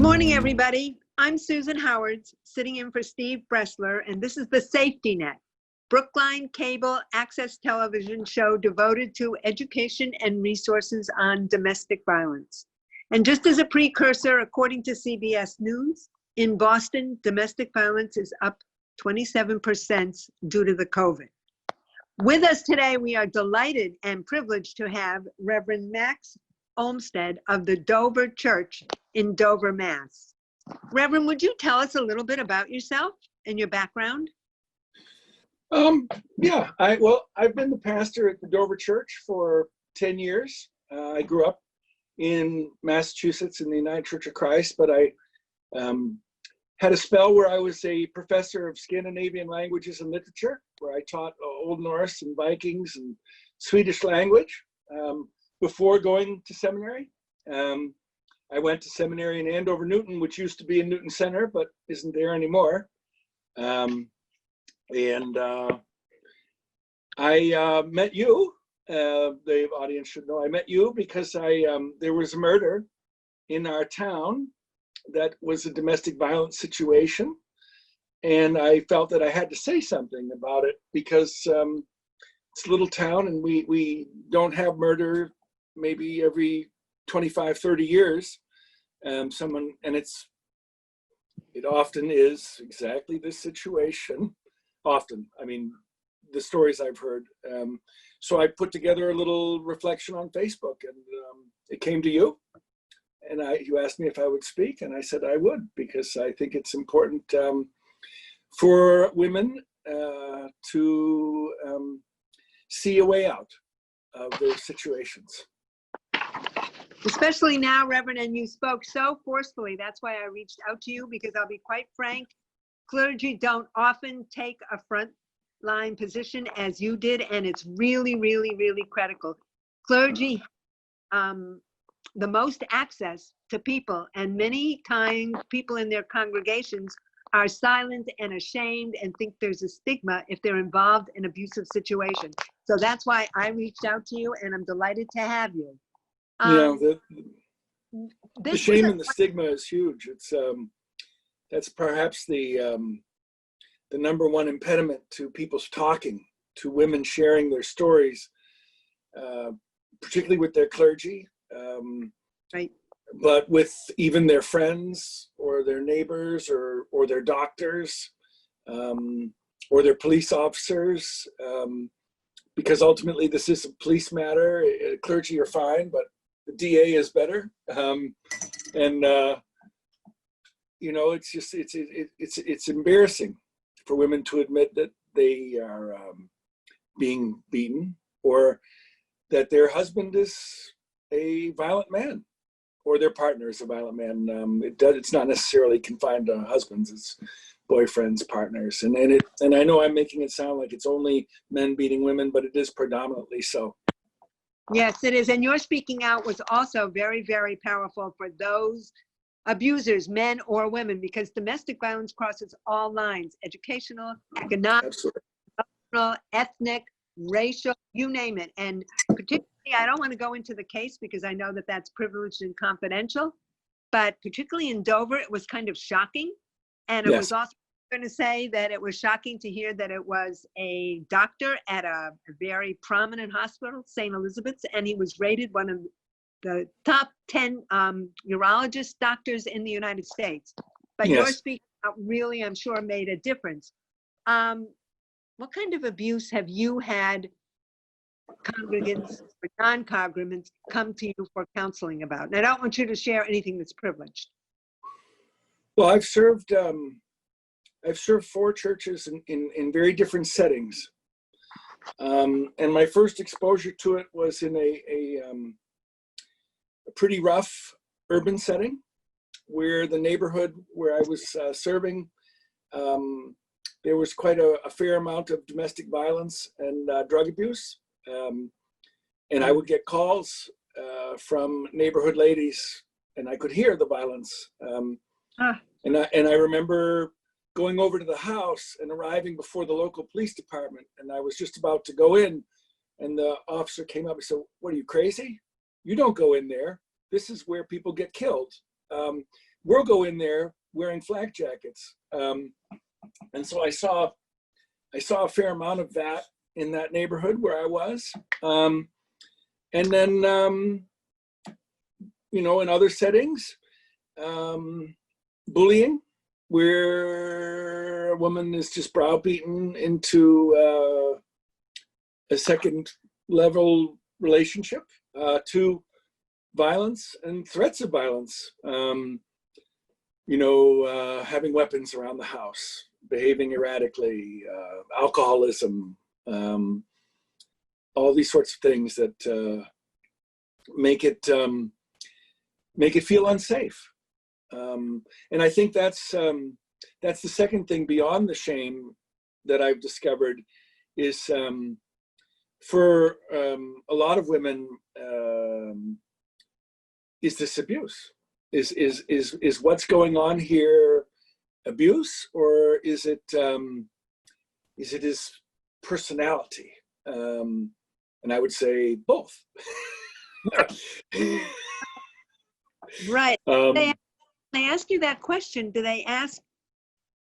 morning, everybody. I'm Susan Howards, sitting in for Steve Bressler, and this is The Safety Net, Brookline Cable Access Television show devoted to education and resources on domestic violence. And just as a precursor, according to CBS News, in Boston, domestic violence is up 27% due to the COVID. With us today, we are delighted and privileged to have Rev Max Olmstead of the Dover Church in Dover, Mass. Reverend, would you tell us a little bit about yourself and your background? Yeah, I've been the pastor at the Dover Church for 10 years. I grew up in Massachusetts in the United Church of Christ, but I had a spell where I was a professor of Scandinavian languages and literature, where I taught Old Norse and Vikings and Swedish language before going to seminary. I went to seminary in Andover, Newton, which used to be in Newton Center, but isn't there anymore. I met you. The audience should know I met you because there was a murder in our town that was a domestic violence situation. And I felt that I had to say something about it because it's a little town and we don't have murder maybe every 25, 30 years. It often is exactly this situation. Often, I mean, the stories I've heard. So I put together a little reflection on Facebook, and it came to you. And you asked me if I would speak, and I said I would, because I think it's important for women to see a way out of their situations. Especially now, Reverend, and you spoke so forcefully. That's why I reached out to you, because I'll be quite frank, clergy don't often take a front line position as you did, and it's really, really, really critical. Clergy, the most access to people, and many times people in their congregations are silent and ashamed and think there's a stigma if they're involved in abusive situations. So that's why I reached out to you, and I'm delighted to have you. The shame and the stigma is huge. It's that's perhaps the number one impediment to people's talking, to women sharing their stories, particularly with their clergy, right? But with even their friends or their neighbors or their doctors or their police officers, because ultimately this is a police matter. Clergy are fine, but the DA is better. It's just it's embarrassing for women to admit that they are being beaten, or that their husband is a violent man, or their partner is a violent man. It's not necessarily confined to husbands; it's boyfriends, partners, and I know I'm making it sound like it's only men beating women, but it is predominantly so. Yes, it is. And your speaking out was also very, very powerful for those abusers, men or women, because domestic violence crosses all lines: educational, economic, cultural, ethnic, racial, you name it. And particularly, I don't want to go into the case because I know that that's privileged and confidential, but particularly in Dover, it was kind of shocking. And it was also going to say that it was shocking to hear that it was a doctor at a very prominent hospital, St. Elizabeth's, and he was rated one of the top 10 urologist doctors in the United States. But your speaking out really, I'm sure, made a difference. What kind of abuse have you had congregants or non-congregants come to you for counseling about? And I don't want you to share anything that's privileged. Well, I've served 4 churches in very different settings. And my first exposure to it was in a pretty rough urban setting, where the neighborhood where I was serving, there was quite a fair amount of domestic violence and drug abuse. And I would get calls from neighborhood ladies, and I could hear the violence. And I remember going over to the house and arriving before the local police department, and I was just about to go in, and the officer came up and said, "What, are you crazy? You don't go in there. This is where people get killed." we'll go in there wearing flak jackets. And so I saw a fair amount of that in that neighborhood where I was. And then, you know, in other settings, bullying, where a woman is just browbeaten into a second level relationship, to violence and threats of violence, you know, having weapons around the house, behaving erratically, alcoholism, all these sorts of things that make it feel unsafe. And I think that's the second thing beyond the shame that I've discovered is, for a lot of women, is this abuse? Is what's going on here abuse, or is it his personality? And I would say both. Right. They ask you that question. Do they ask,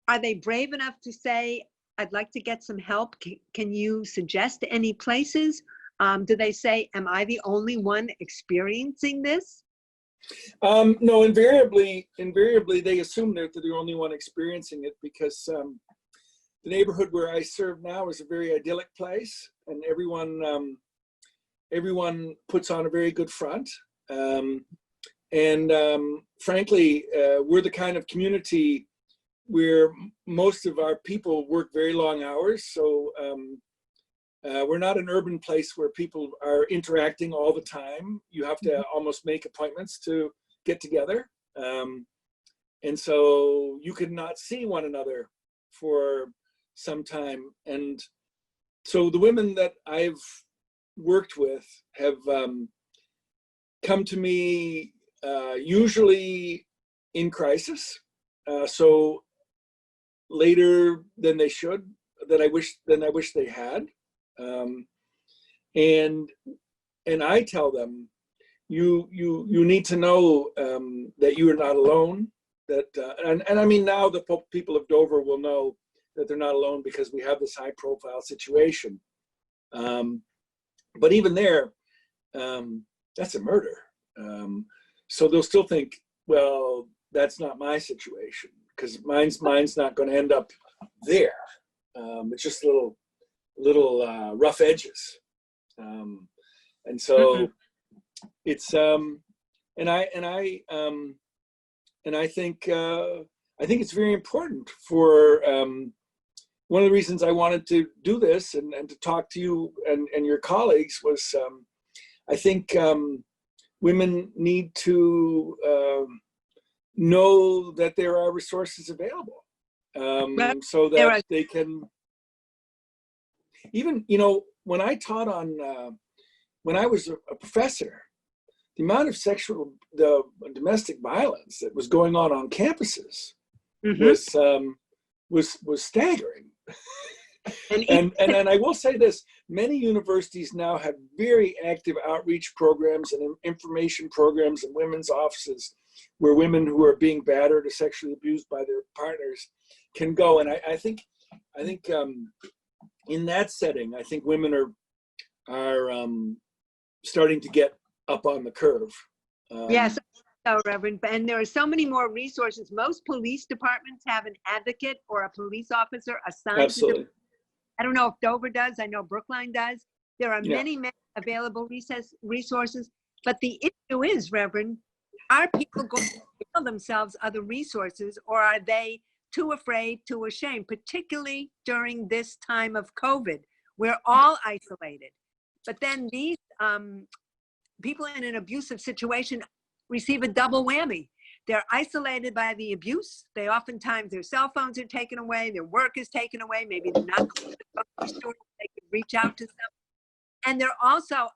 are they brave enough to say, I'd like to get some help? Can you suggest any places? Do they say, am I the only one experiencing this? No, invariably they assume they're the only one experiencing it, because the neighborhood where I serve now is a very idyllic place, and everyone puts on a very good front. Frankly, we're the kind of community where most of our people work very long hours. So we're not an urban place where people are interacting all the time. You have to almost make appointments to get together. And so you could not see one another for some time. And so the women that I've worked with have come to me usually in crisis. So later than they should, than I wish they had. And I tell them, you need to know that you are not alone. That and I mean, now the people of Dover will know that they're not alone, because we have this high-profile situation. But even there, that's a murder. So they'll still think, well, that's not my situation, because mine's not going to end up there. It's just little rough edges, and so it's and I think it's very important for one of the reasons I wanted to do this and to talk to you and your colleagues was, I think women need to know that there are resources available, so that they can, even, you know, when I taught when I was a professor, the amount of domestic violence that was going on campuses was staggering. And I will say this, many universities now have very active outreach programs and information programs and women's offices where women who are being battered or sexually abused by their partners can go. And I think in that setting, I think women are starting to get up on the curve. Yes, so, Reverend. And there are so many more resources. Most police departments have an advocate or a police officer assigned Absolutely. to them. I don't know if Dover does. I know Brookline does. There are many available resources. But the issue is, Reverend, are people going to avail themselves other resources, or are they too afraid, too ashamed, particularly during this time of COVID? We're all isolated. But then these people in an abusive situation receive a double whammy. They're isolated by the abuse. They oftentimes, their cell phones are taken away, their work is taken away, maybe they're not going to the grocery store, they can reach out to someone. And they're also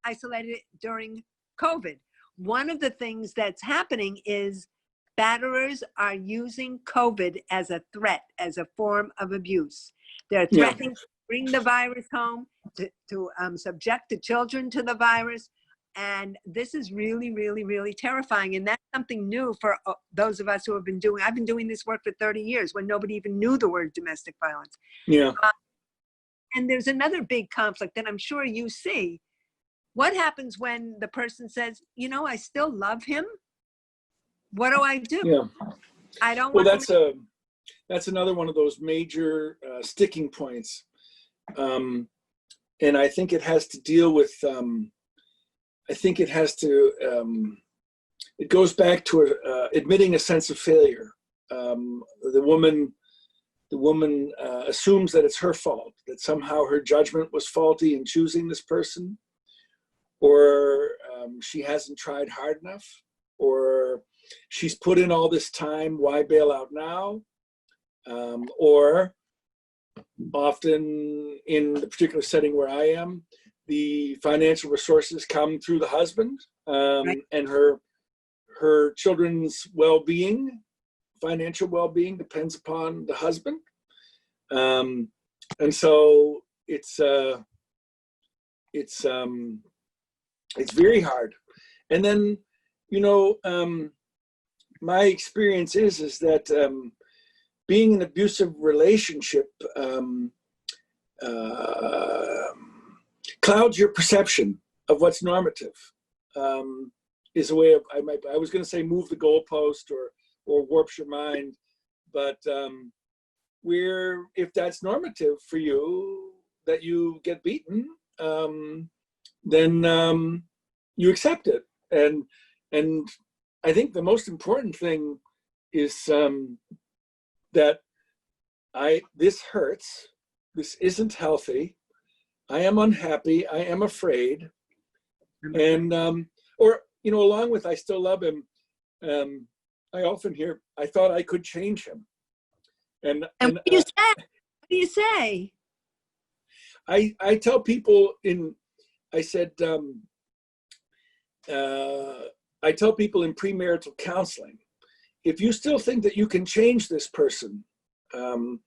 isolated during COVID. One of the things that's happening is batterers are using COVID as a threat, as a form of abuse. They're threatening to bring the virus home, to subject the children to the virus. And this is really, really, really terrifying. And that's something new for those of us who have been doing, I've been doing this work for 30 years when nobody even knew the word domestic violence. Yeah. And there's another big conflict that I'm sure you see. What happens when the person says, you know, I still love him? What do I do? Yeah. I don't Well, want to. that's another one of those major sticking points. And I think it has to deal with, it goes back to admitting a sense of failure. The woman assumes that it's her fault, that somehow her judgment was faulty in choosing this person, or she hasn't tried hard enough, or she's put in all this time, why bail out now? Or often in the particular setting where I am, the financial resources come through the husband, Right. and her children's well-being, financial well-being depends upon the husband. And so it's very hard. And then, you know, my experience is that being in an abusive relationship clouds your perception of what's normative. Is a way of, I was going to say move the goalpost or warps your mind, but where if that's normative for you, that you get beaten, then you accept it. And I think the most important thing is that this hurts, this isn't healthy, I am unhappy, I am afraid, and or you know, along with I still love him, I often hear I thought I could change him, and What do you say? What do you say? I tell people I tell people in premarital counseling, if you still think that you can change this person, who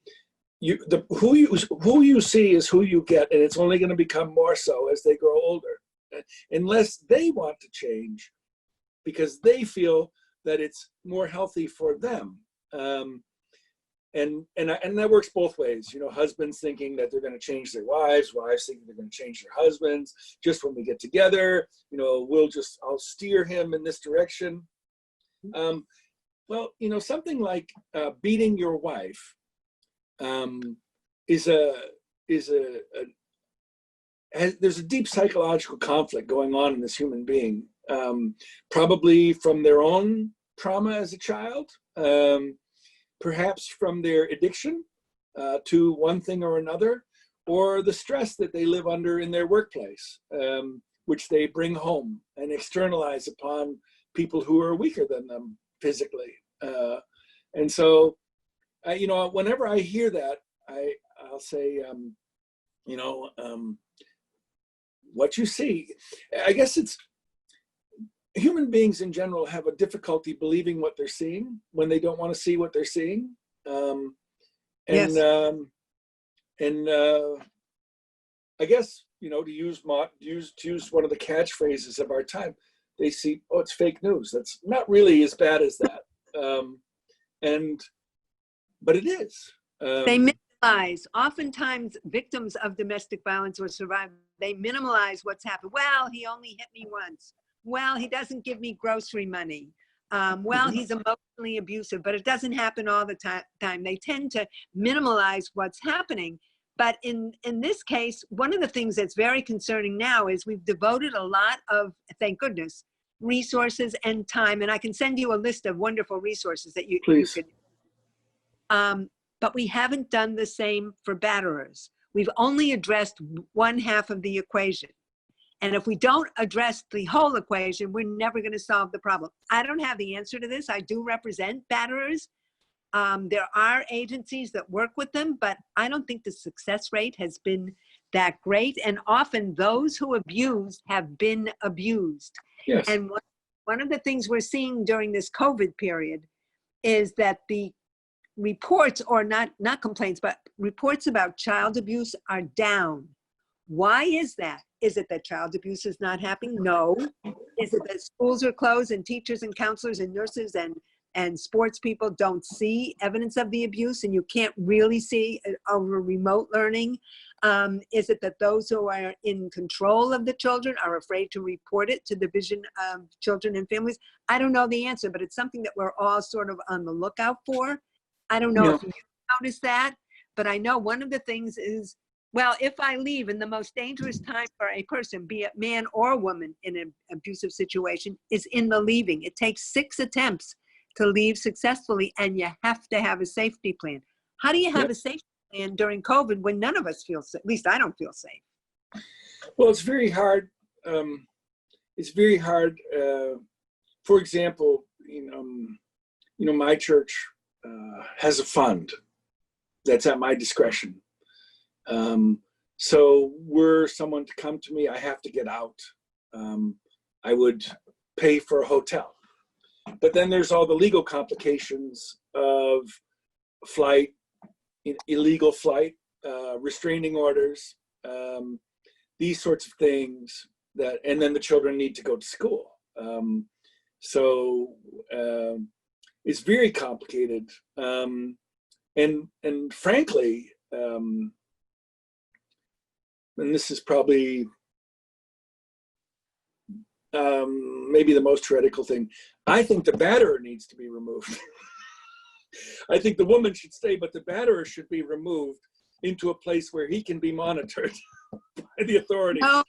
you see is who you get, and it's only going to become more so as they grow older, unless they want to change because they feel that it's more healthy for them. And that works both ways. You know, husbands thinking that they're going to change their wives, wives thinking they're going to change their husbands. Just when we get together, you know, I'll steer him in this direction. Well, you know, something like beating your wife there's a deep psychological conflict going on in this human being, probably from their own trauma as a child, perhaps from their addiction to one thing or another, or the stress that they live under in their workplace, which they bring home and externalize upon people who are weaker than them physically. And so, you know, whenever I hear that, I'll say, you know, what you see, I guess it's human beings in general have a difficulty believing what they're seeing when they don't want to see what they're seeing. Yes. I guess, you know, to use one of the catchphrases of our time, they see, oh, it's fake news. That's not really as bad as that. But it is. They minimize. Oftentimes, victims of domestic violence or survivors, they minimize what's happened. Well, he only hit me once. Well, he doesn't give me grocery money. Well, he's emotionally abusive, but it doesn't happen all the time. They tend to minimize what's happening. But in this case, one of the things that's very concerning now is we've devoted a lot of, thank goodness, resources and time. And I can send you a list of wonderful resources that you could. But we haven't done the same for batterers. We've only addressed one half of the equation. And if we don't address the whole equation, we're never going to solve the problem. I don't have the answer to this. I do represent batterers. There are agencies that work with them, but I don't think the success rate has been that great. And often those who abuse have been abused. Yes. And one of the things we're seeing during this COVID period is that the reports, or not complaints, but reports about child abuse are down. Why is that? Is it that child abuse is not happening? No. Is it that schools are closed and teachers and counselors and nurses and sports people don't see evidence of the abuse and you can't really see it over remote learning? Is it that those who are in control of the children are afraid to report it to the Division of Children and Families? I don't know the answer, but it's something that we're all sort of on the lookout for. I don't know if you noticed that, but I know one of the things is, well, if I leave in the most dangerous time for a person, be it man or woman in an abusive situation, is in the leaving. It takes 6 attempts to leave successfully, and you have to have a safety plan. How do you have a safety plan during COVID when none of us feel safe? At least I don't feel safe. Well, it's very hard. It's very hard. For example, my church has a fund that's at my discretion. So were someone to come to me, I have to get out. I would pay for a hotel. But then there's all the legal complications of flight, illegal flight, restraining orders, these sorts of things and then the children need to go to school. So it's very complicated. And frankly, and this is probably maybe the most heretical thing, I think the batterer needs to be removed. I think the woman should stay, but the batterer should be removed into a place where he can be monitored by the authorities. No,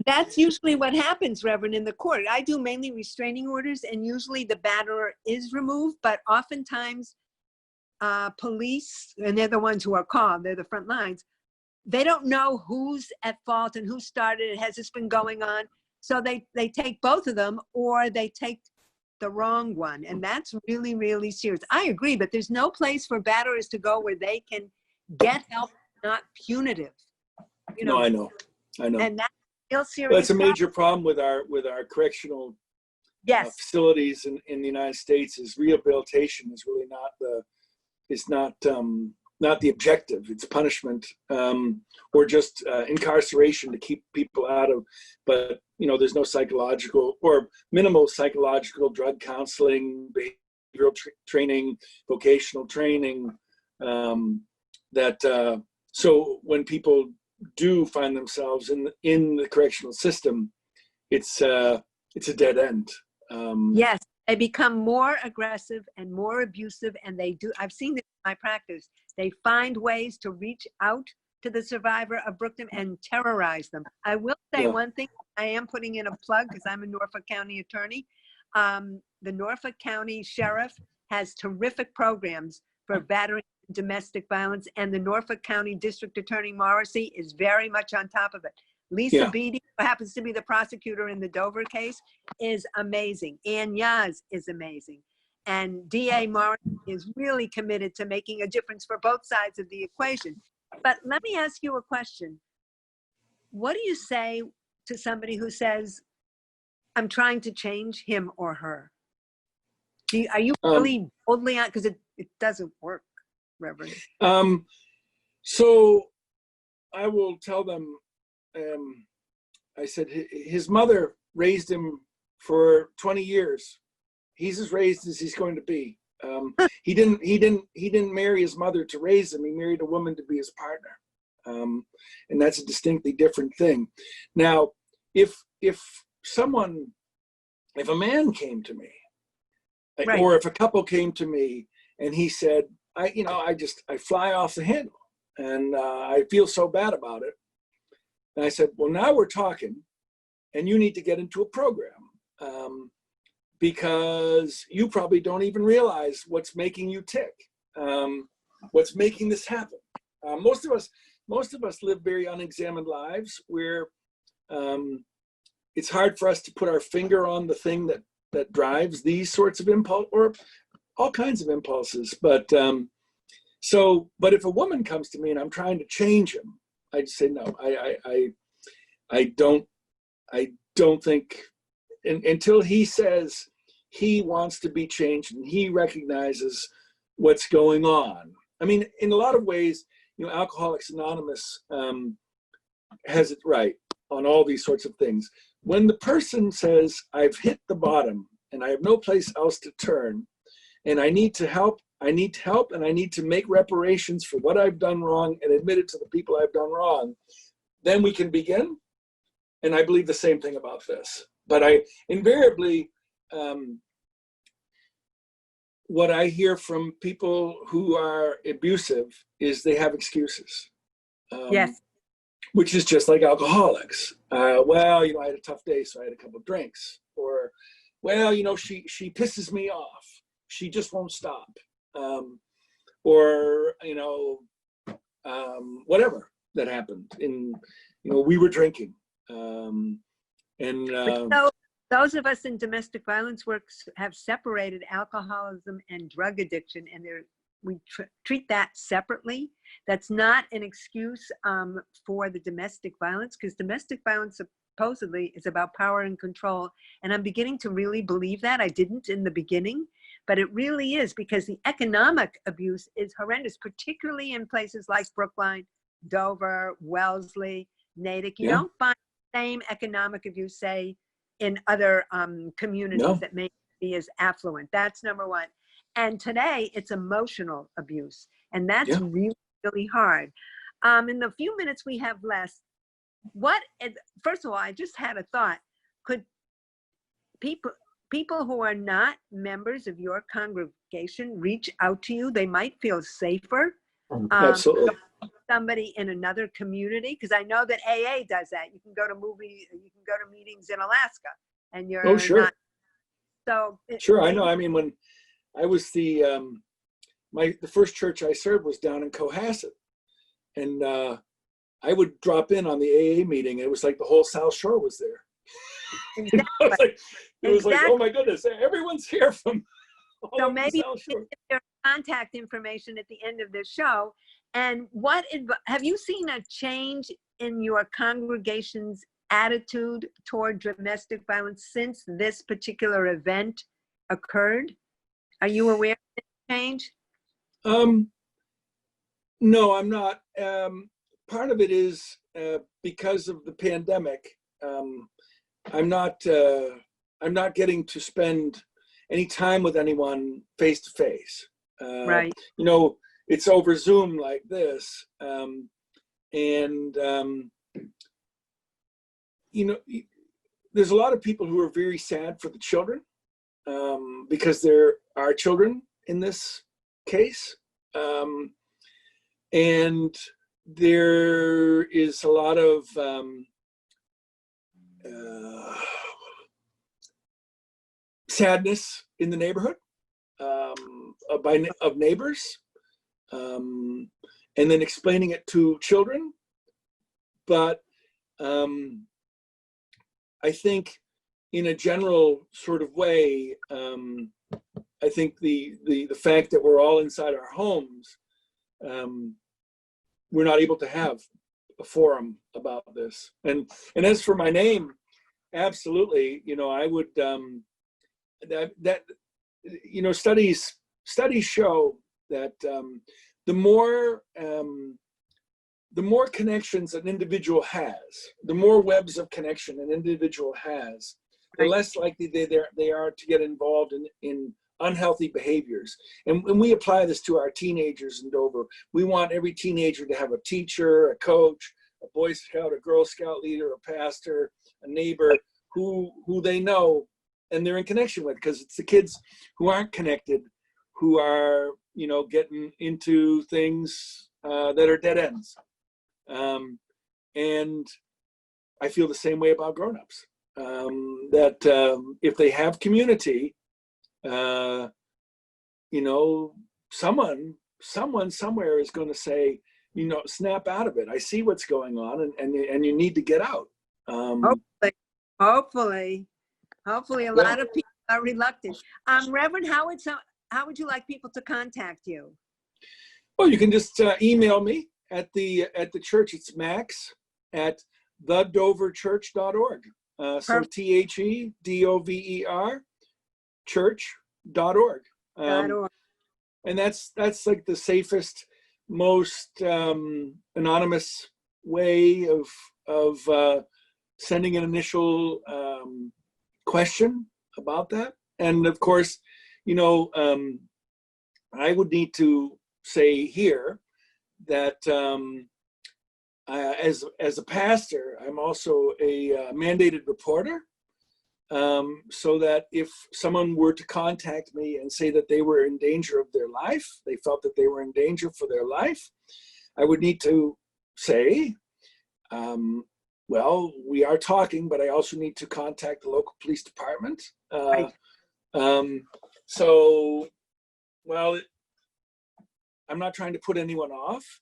that's usually what happens, Reverend, in the court. I do mainly restraining orders, and usually the batterer is removed, but oftentimes police, and they're the ones who are called, they're the front lines, they don't know who's at fault and who started it. Has this been going on? So they take both of them, or they take the wrong one. And that's really, really serious. I agree, but there's no place for batterers to go where they can get help, not punitive. No, I know. And that's real serious. Well, that's a major problem with our correctional facilities in the United States. Is rehabilitation is really not the objective. It's punishment, or just incarceration to keep people out of. But there's no psychological or minimal psychological drug counseling, behavioral training, vocational training. So when people do find themselves in the correctional system, it's a dead end. Yes, they become more aggressive and more abusive, and I've seen this in my practice. They find ways to reach out to the survivor of Brooklyn and terrorize them. I will say one thing, I am putting in a plug because I'm a Norfolk County attorney. The Norfolk County Sheriff has terrific programs for battering and domestic violence, and the Norfolk County District Attorney Morrissey is very much on top of it. Lisa Beatty, who happens to be the prosecutor in the Dover case, is amazing. Ann Yaz is amazing. And DA Morrison is really committed to making a difference for both sides of the equation. But let me ask you a question. What do you say to somebody who says, I'm trying to change him or her? Are you really boldly on? Because it doesn't work, Reverend. So I will tell them, I said, his mother raised him for 20 years. He's as raised as he's going to be. He didn't marry his mother to raise him. He married a woman to be his partner. And that's a distinctly different thing. Now, if a man came to me, or if a couple came to me and he said, I fly off the handle and I feel so bad about it. And I said, well, now we're talking and you need to get into a program. Because you probably don't even realize what's making you tick, what's making this happen. Most of us live very unexamined lives where it's hard for us to put our finger on the thing that drives these sorts of impulse or all kinds of impulses. But if a woman comes to me and I'm trying to change him, I'd say no. I don't think. Until he says he wants to be changed and he recognizes what's going on. I mean, in a lot of ways, Alcoholics Anonymous has it right on all these sorts of things. When the person says, I've hit the bottom and I have no place else to turn, and I need to help, and I need to make reparations for what I've done wrong and admit it to the people I've done wrong, then we can begin. And I believe the same thing about this. But I invariably, what I hear from people who are abusive is they have excuses. Yes. Which is just like alcoholics. Well, I had a tough day, so I had a couple of drinks. Or, well, she pisses me off. She just won't stop. Or, whatever that happened. We were drinking. So those of us in domestic violence work have separated alcoholism and drug addiction, and we treat that separately. That's not an excuse for the domestic violence, because domestic violence supposedly is about power and control. And I'm beginning to really believe that. I didn't in the beginning, but it really is, because the economic abuse is horrendous, particularly in places like Brookline, Dover, Wellesley, Natick. You don't find the same economic abuse, say, in other communities that may be as affluent. That's number one. And today it's emotional abuse. And that's really, really hard. In the few minutes we have left, first of all, I just had a thought. Could people who are not members of your congregation reach out to you? They might feel safer. Absolutely. Somebody in another community, because I know that AA does that. You can go to meetings in Alaska, and you're sure. Sure, I know. I mean, when I was the first church I served was down in Cohasset, and I would drop in on the AA meeting. It was like the whole South Shore was there. Exactly. It was like, oh my goodness, everyone's here from all so over maybe the South Shore. their contact information at the end of this show. And have you seen a change in your congregation's attitude toward domestic violence since this particular event occurred? Are you aware of this change? No, I'm not. Part of it is because of the pandemic. I'm not getting to spend any time with anyone face to face. Right. It's over Zoom like this. There's a lot of people who are very sad for the children because there are children in this case. And there is a lot of sadness in the neighborhood of neighbors, and then explaining it to children. But I think in a general sort of way, I think the fact that we're all inside our homes, we're not able to have a forum about this. And as for my name, absolutely, I would studies show that the more connections an individual has, the more webs of connection an individual has, the less likely they are to get involved in unhealthy behaviors. And we apply this to our teenagers in Dover. We want every teenager to have a teacher, a coach, a Boy Scout, a Girl Scout leader, a pastor, a neighbor who they know and they're in connection with, because it's the kids who aren't connected who are, getting into things that are dead ends. And I feel the same way about grown-ups, that if they have community, someone somewhere is going to say, snap out of it. I see what's going on, and you need to get out. Hopefully a lot of people are reluctant. Reverend, how would you like people to contact you? Well, you can just email me at the church. It's max@thedoverchurch.org. So THEDOVER church.org. And that's like the safest, most anonymous way of sending an initial question about that. And of course, you know, I would need to say here that as a pastor, I'm also a mandated reporter. So that if someone were to contact me and say that they were in danger of their life, they felt that they were in danger for their life, I would need to say, well, we are talking, but I also need to contact the local police department. Right. So, well, I'm not trying to put anyone off,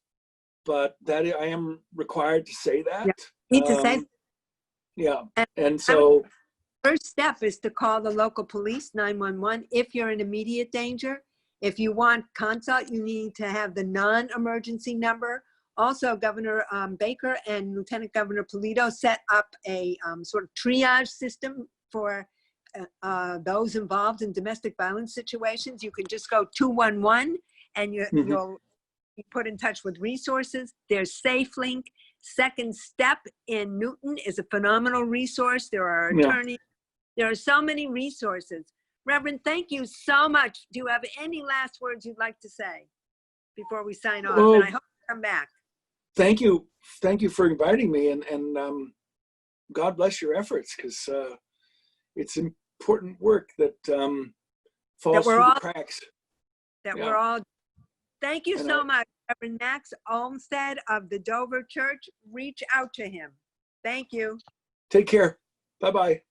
but that I am required to say that. Yeah. Need to say. Yeah, And and so. First step is to call the local police, 911, if you're in immediate danger. If you want consult, you need to have the non-emergency number. Also, Governor Baker and Lieutenant Governor Polito set up a sort of triage system for those involved in domestic violence situations. You can just go 211 and you'll be put in touch with resources. There's SafeLink. Second Step in Newton is a phenomenal resource. There are attorneys. There are so many resources. Reverend, thank you so much. Do you have any last words you'd like to say before we sign off? Well, and I hope you come back. Thank you. Thank you for inviting me, and God bless your efforts, because it's important work that falls through the cracks. We're all. Thank you so much, Rev Max Olmstead of the Dover Church. Reach out to him. Thank you. Take care. Bye-bye.